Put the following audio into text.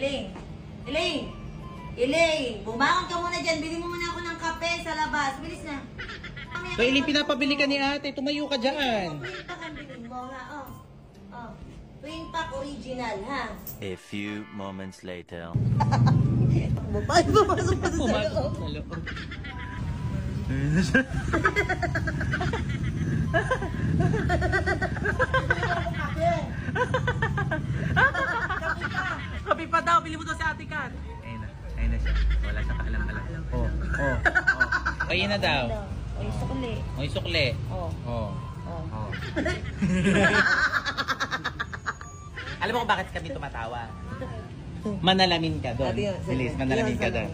Elaine! Elaine! Elaine! Bumangon ka muna dyan. Bili mo muna ako ng kape sa labas. Bilis na. So, Elaine, pinapabili ka ni ate. Tumayo ka dyan. Twin pack ang bilhin mo, ha? Oh. Twin pack original, ha? A few moments later. Bumay, pumasok pa sa Pumasok sa loob. Kapi pa daw, bili mo daw si Ate Kat. Ayun na siya. Wala siyang kaalam-alam. Oh. Ayun na daw. Oy, sukli. Oy, sukli. Oh. Alam mo kung bakit kami tumatawa? Manalamin ka doon. Bilis, manalamin ka doon.